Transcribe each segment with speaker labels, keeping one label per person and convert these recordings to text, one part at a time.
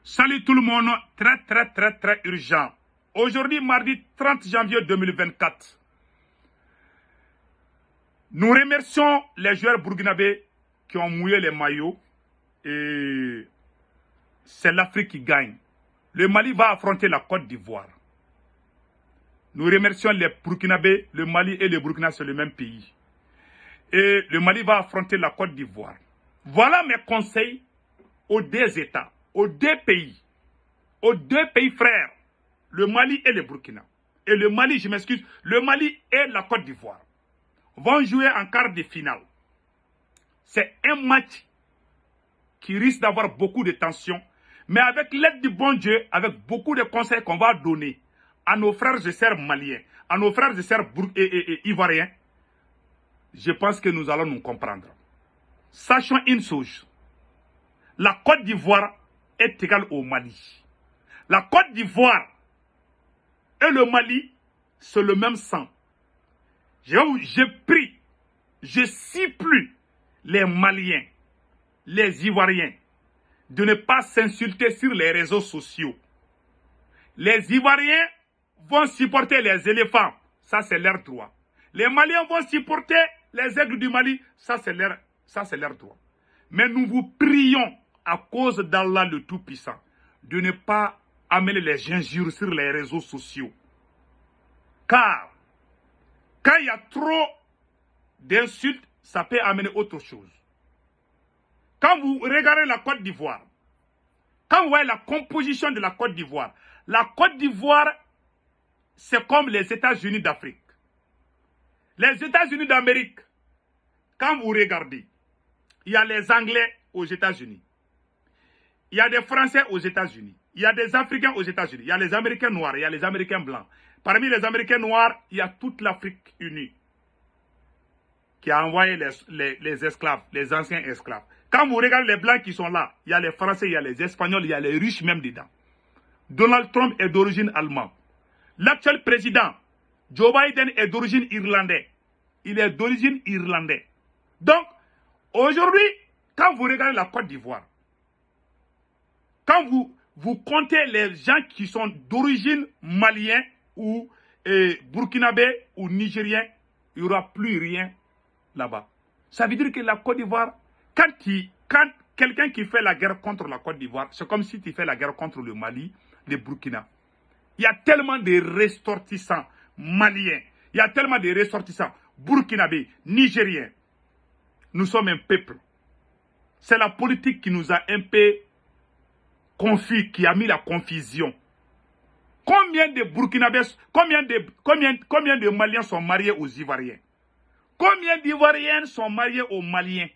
Speaker 1: Salut tout le monde, très urgent. Aujourd'hui, mardi 30 janvier 2024. Nous remercions les joueurs burkinabés qui ont mouillé les maillots et c'est l'Afrique qui gagne. Le Mali va affronter la Côte d'Ivoire. Nous remercions les Burkinabés, le Mali et le Burkina, c'est le même pays. Et le Mali va affronter la Côte d'Ivoire. Voilà mes conseils aux deux États, aux deux pays frères, le Mali et le Burkina. Et le Mali, je m'excuse, le Mali et la Côte d'Ivoire vont jouer en quart de finale. C'est un match qui risque d'avoir beaucoup de tension, mais avec l'aide du bon Dieu, avec beaucoup de conseils qu'on va donner à nos frères et sœurs maliens, à nos frères et sœurs ivoiriens, je pense que nous allons nous comprendre. Sachons une chose, la Côte d'Ivoire est égale au Mali. La Côte d'Ivoire et le Mali, c'est le même sang. Je prie, je supplie les Maliens, les Ivoiriens, de ne pas s'insulter sur les réseaux sociaux. Les Ivoiriens vont supporter les éléphants, ça c'est leur droit. Les Maliens vont supporter les aigles du Mali, ça c'est leur droit. Mais nous vous prions, à cause d'Allah le Tout-Puissant, de ne pas amener les injures sur les réseaux sociaux. Car, quand il y a trop d'insultes, ça peut amener autre chose. Quand vous regardez la Côte d'Ivoire, quand vous voyez la composition de la Côte d'Ivoire, c'est comme les États-Unis d'Afrique. Les États-Unis d'Amérique, quand vous regardez, il y a les Anglais aux États-Unis. Il y a des Français aux États-Unis. Il y a des Africains aux États-Unis. Il y a les Américains noirs, il y a les Américains blancs. Parmi les Américains noirs, il y a toute l'Afrique unie qui a envoyé les esclaves, les anciens esclaves. Quand vous regardez les blancs qui sont là, il y a les Français, il y a les Espagnols, il y a les riches même dedans. Donald Trump est d'origine allemande. L'actuel président, Joe Biden, est d'origine irlandaise. Il est d'origine irlandaise. Donc, aujourd'hui, quand vous regardez la Côte d'Ivoire, quand vous comptez les gens qui sont d'origine malien ou burkinabé ou nigérien, il n'y aura plus rien là-bas. Ça veut dire que la Côte d'Ivoire, quand quelqu'un qui fait la guerre contre la Côte d'Ivoire, c'est comme si tu fais la guerre contre le Mali, le Burkina. Il y a tellement de ressortissants maliens, il y a tellement de ressortissants burkinabés, nigériens. Nous sommes un peuple. C'est la politique qui nous a un peu confus, qui a mis la confusion. Combien de Burkinabés, combien de Maliens sont mariés aux Ivoiriens? Combien d'Ivoiriens sont mariés aux Maliens?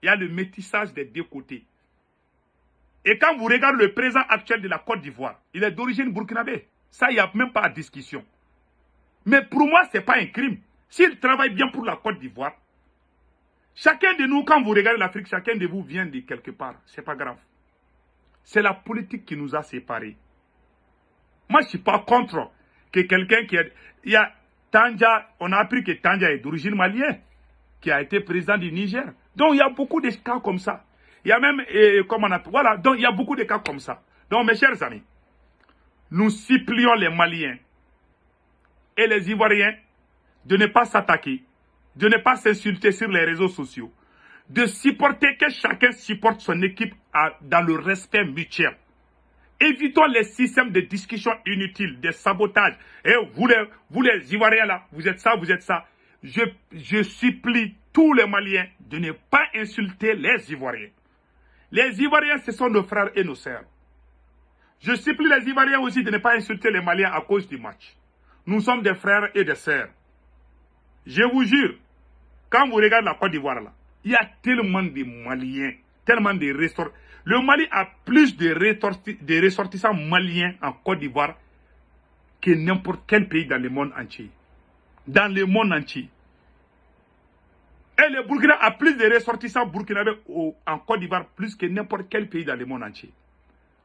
Speaker 1: Il y a le métissage des deux côtés. Et quand vous regardez le président actuel de la Côte d'Ivoire, il est d'origine burkinabé. Ça, il n'y a même pas de discussion. Mais pour moi, ce n'est pas un crime. S'il travaille bien pour la Côte d'Ivoire, chacun de nous, quand vous regardez l'Afrique, chacun de vous vient de quelque part. Ce n'est pas grave. C'est la politique qui nous a séparés. Moi, je ne suis pas contre que quelqu'un qui est... Il y a Tandja, on a appris que Tandja est d'origine malienne, qui a été président du Niger. Donc, il y a beaucoup de cas comme ça. Il y a même, voilà, donc il y a beaucoup de cas comme ça. Donc, mes chers amis, nous supplions les Maliens et les Ivoiriens de ne pas s'attaquer, de ne pas s'insulter sur les réseaux sociaux, de supporter, que chacun supporte son équipe dans le respect mutuel. Évitons les systèmes de discussion inutiles, des sabotages. Et vous les Ivoiriens là, vous êtes ça, vous êtes ça. Je supplie tous les Maliens de ne pas insulter les Ivoiriens. Les Ivoiriens, ce sont nos frères et nos sœurs. Je supplie les Ivoiriens aussi de ne pas insulter les Maliens à cause du match. Nous sommes des frères et des sœurs. Je vous jure, quand vous regardez la Côte d'Ivoire là, il y a tellement de Maliens, tellement de ressortissants. Le Mali a plus de ressortissants maliens en Côte d'Ivoire que n'importe quel pays dans le monde entier. Dans le monde entier. Et le Burkina a plus de ressortissants burkinabés en Côte d'Ivoire plus que n'importe quel pays dans le monde entier.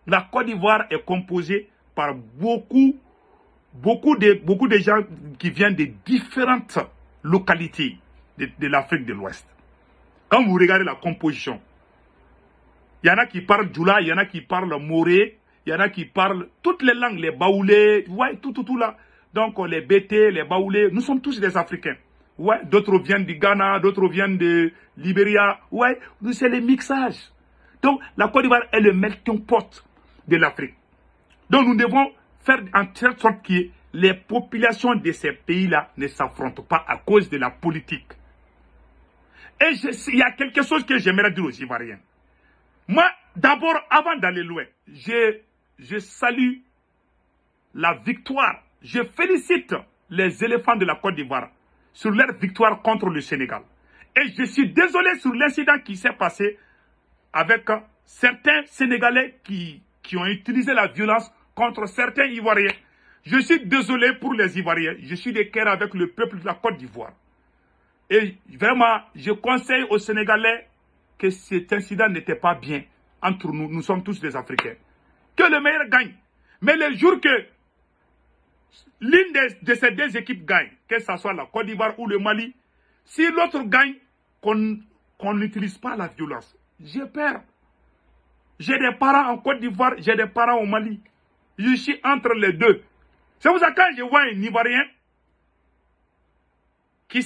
Speaker 1: La Côte d'Ivoire est composée par beaucoup de gens qui viennent de différentes localités de l'Afrique de l'Ouest. Quand vous regardez la composition, il Il y en a qui parlent Djoula, il y en a qui parlent Moré, il y en a qui parlent toutes les langues, les Baoulés, ouais, tout là. Donc les Bété, les Baoulés, nous sommes tous des Africains. Ouais, d'autres viennent du Ghana, d'autres viennent de Libéria. Ouais, c'est les mixages. Donc la Côte d'Ivoire est le melting pot de l'Afrique. Donc nous devons faire en telle sorte que les populations de ces pays-là ne s'affrontent pas à cause de la politique. Et il y a quelque chose que j'aimerais dire aux Ivoiriens. Moi, d'abord, avant d'aller loin, je salue la victoire. Je félicite les éléphants de la Côte d'Ivoire sur leur victoire contre le Sénégal. Et je suis désolé sur l'incident qui s'est passé avec certains Sénégalais qui ont utilisé la violence contre certains Ivoiriens. Je suis désolé pour les Ivoiriens. Je suis de cœur avec le peuple de la Côte d'Ivoire. Et vraiment, je conseille aux Sénégalais que cet incident n'était pas bien entre nous. Nous sommes tous des Africains. Que le meilleur gagne. Mais le jour que l'une de ces deux équipes gagne, que ce soit la Côte d'Ivoire ou le Mali, si l'autre gagne, qu'on n'utilise pas la violence. J'ai peur. J'ai des parents en Côte d'Ivoire, j'ai des parents au Mali. Je suis entre les deux. C'est pour ça que quand je vois un Ivoirien qui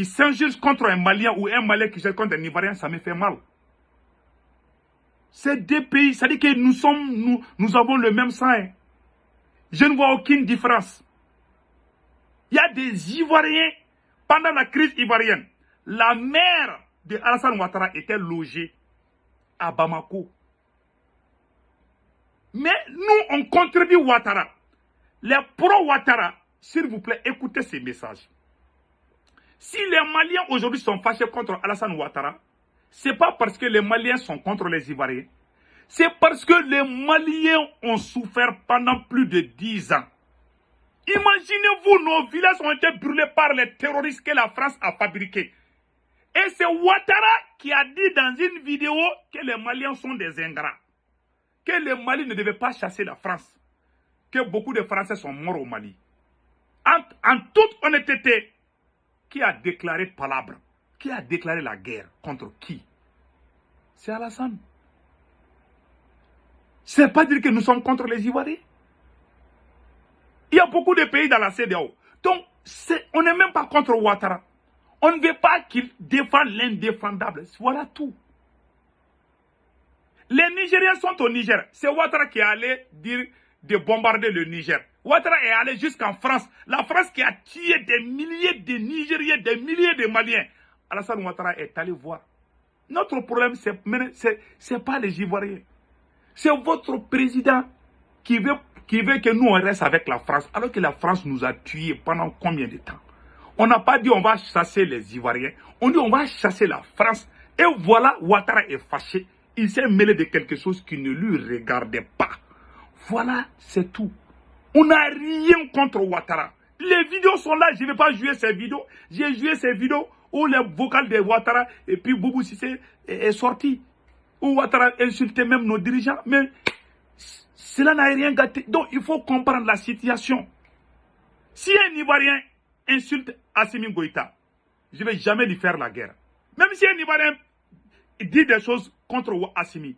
Speaker 1: s'injure contre un Malien ou un Malien qui s'injure contre un Ivoirien, ça me fait mal. C'est deux pays, ça dit que nous avons le même sang. Hein. Je ne vois aucune différence. Il y a des Ivoiriens, pendant la crise ivoirienne, la mère de Alassane Ouattara était logée à Bamako. Mais nous, on contribue Ouattara. Les pro-Ouattara, s'il vous plaît, écoutez ces messages. Si les Maliens aujourd'hui sont fâchés contre Alassane Ouattara, ce n'est pas parce que les Maliens sont contre les Ivoiriens. C'est parce que les Maliens ont souffert pendant plus de 10 ans. Imaginez-vous, nos villages ont été brûlés par les terroristes que la France a fabriqués. Et c'est Ouattara qui a dit dans une vidéo que les Maliens sont des ingrats. Que le Mali ne devait pas chasser la France. Que beaucoup de Français sont morts au Mali. En toute honnêteté, qui a déclaré palabre? Qui a déclaré la guerre? Contre qui? C'est Alassane. Ce n'est pas dire que nous sommes contre les Ivoiriens. Il y a beaucoup de pays dans la CEDEAO. Donc, on n'est même pas contre Ouattara. On ne veut pas qu'il défende l'indéfendable. Voilà tout. Les Nigériens sont au Niger. C'est Ouattara qui est allé dire de bombarder le Niger. Ouattara est allé jusqu'en France. La France qui a tué des milliers de Nigériens, des milliers de Maliens. Alassane Ouattara est allé voir. Notre problème, ce n'est pas les Ivoiriens. C'est votre président qui veut que nous on reste avec la France, alors que la France nous a tués pendant combien de temps? On n'a pas dit on va chasser les Ivoiriens, on dit on va chasser la France. Et voilà, Ouattara est fâché. Il s'est mêlé de quelque chose qui ne lui regardait pas. Voilà, c'est tout. On n'a rien contre Ouattara. Les vidéos sont là, je ne vais pas jouer ces vidéos. J'ai joué ces vidéos où les vocales de Ouattara et puis Boubou Cissé est sorti. Où Ouattara insultait même nos dirigeants. Mais cela n'a rien gâté. Donc il faut comprendre la situation. Si un Ivoirien insulte Assimi Goïta, je ne vais jamais lui faire la guerre. Même si un Ivoirien dit des choses contre Assimi,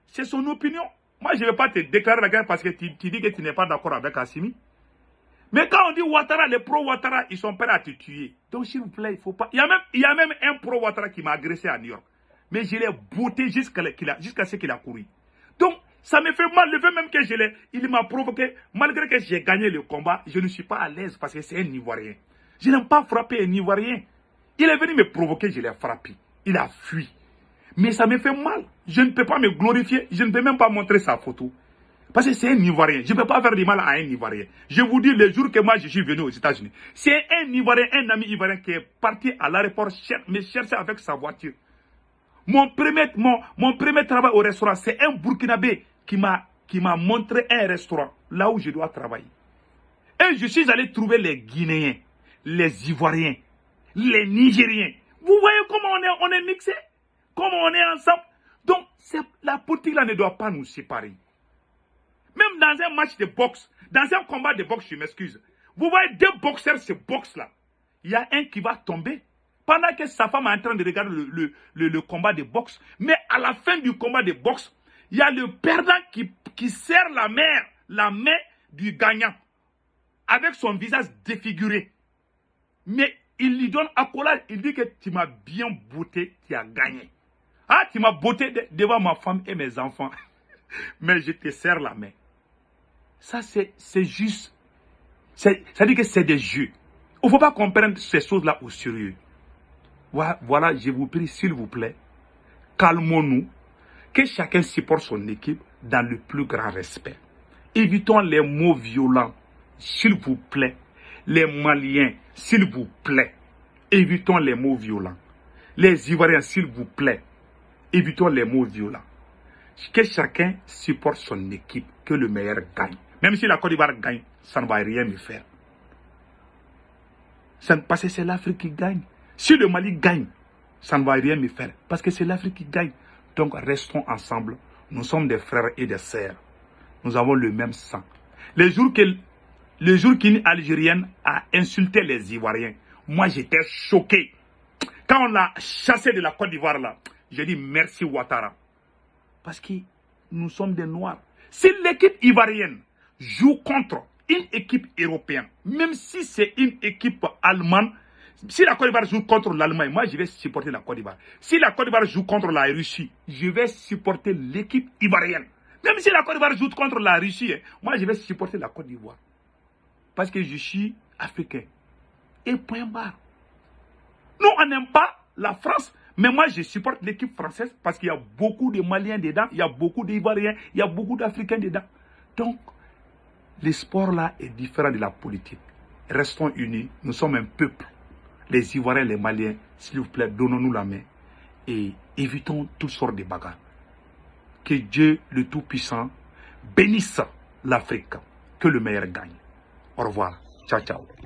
Speaker 1: c'est son opinion. Moi, je ne vais pas te déclarer la guerre parce que tu dis que tu n'es pas d'accord avec Assimi. Mais quand on dit Ouattara, les pro-Ouattara, ils sont prêts à te tuer. Donc, s'il vous plaît, il ne faut pas... Il y a même un pro-Ouattara qui m'a agressé à New York. Mais je l'ai botté jusqu'à ce qu'il a couru. Donc, ça me fait mal. Le fait même que il m'a provoqué. Malgré que j'ai gagné le combat, je ne suis pas à l'aise parce que c'est un Ivoirien. Je n'aime pas frapper un Ivoirien. Il est venu me provoquer, je l'ai frappé. Il a fui. Mais ça me fait mal. Je ne peux pas me glorifier. Je ne peux même pas montrer sa photo. Parce que c'est un Ivoirien. Je ne peux pas faire du mal à un Ivoirien. Je vous dis, le jour que moi je suis venu aux États-Unis, c'est un Ivoirien, un ami Ivoirien qui est parti à l'aéroport me chercher avec sa voiture. Mon premier travail au restaurant, c'est un Burkinabé qui m'a montré un restaurant là où je dois travailler. Et je suis allé trouver les Guinéens, les Ivoiriens, les Nigériens. Vous voyez comment on est mixés? Comment on est ensemble? Donc, la politique là ne doit pas nous séparer. Même dans un match de boxe, dans un combat de boxe, je m'excuse. Vous voyez deux boxeurs se boxent là. Il y a un qui va tomber pendant que sa femme est en train de regarder le combat de boxe. Mais à la fin du combat de boxe, il y a le perdant qui serre la main du gagnant avec son visage défiguré. Mais il lui donne accolade. Il dit que tu m'as bien botté, tu as gagné. Ah, tu m'as botté devant ma femme et mes enfants. Mais je te serre la main. Ça, c'est juste. Ça dit que c'est des jeux. Il ne faut pas comprendre ces choses-là au sérieux. Voilà, je vous prie, s'il vous plaît, calmons-nous. Que chacun supporte son équipe dans le plus grand respect. Évitons les mots violents, s'il vous plaît. Les Maliens, s'il vous plaît, évitons les mots violents. Les Ivoiriens, s'il vous plaît, évitons les mots violents. Que chacun supporte son équipe, que le meilleur gagne. Même si la Côte d'Ivoire gagne, ça ne va rien me faire. Parce que c'est l'Afrique qui gagne. Si le Mali gagne, ça ne va rien me faire. Parce que c'est l'Afrique qui gagne. Donc restons ensemble. Nous sommes des frères et des sœurs. Nous avons le même sang. Le jour qu'une Algérienne a insulté les Ivoiriens, moi j'étais choqué. Quand on l'a chassé de la Côte d'Ivoire là, j'ai dit merci Ouattara. Parce que nous sommes des Noirs. Si l'équipe ivoirienne joue contre une équipe européenne, même si c'est une équipe allemande, si la Côte d'Ivoire joue contre l'Allemagne, moi je vais supporter la Côte d'Ivoire. Si la Côte d'Ivoire joue contre la Russie, je vais supporter l'équipe ivoirienne. Même si la Côte d'Ivoire joue contre la Russie, moi je vais supporter la Côte d'Ivoire. Parce que je suis africain. Et point barre. Nous, on n'aime pas la France, mais moi je supporte l'équipe française parce qu'il y a beaucoup de Maliens dedans, il y a beaucoup d'Ivoiriens, il y a beaucoup d'Africains dedans. Donc, le sport là est différent de la politique. Restons unis, nous sommes un peuple. Les Ivoiriens, les Maliens, s'il vous plaît, donnons-nous la main et évitons toutes sortes de bagarres. Que Dieu, le Tout-Puissant, bénisse l'Afrique. Que le meilleur gagne. Au revoir. Ciao, ciao.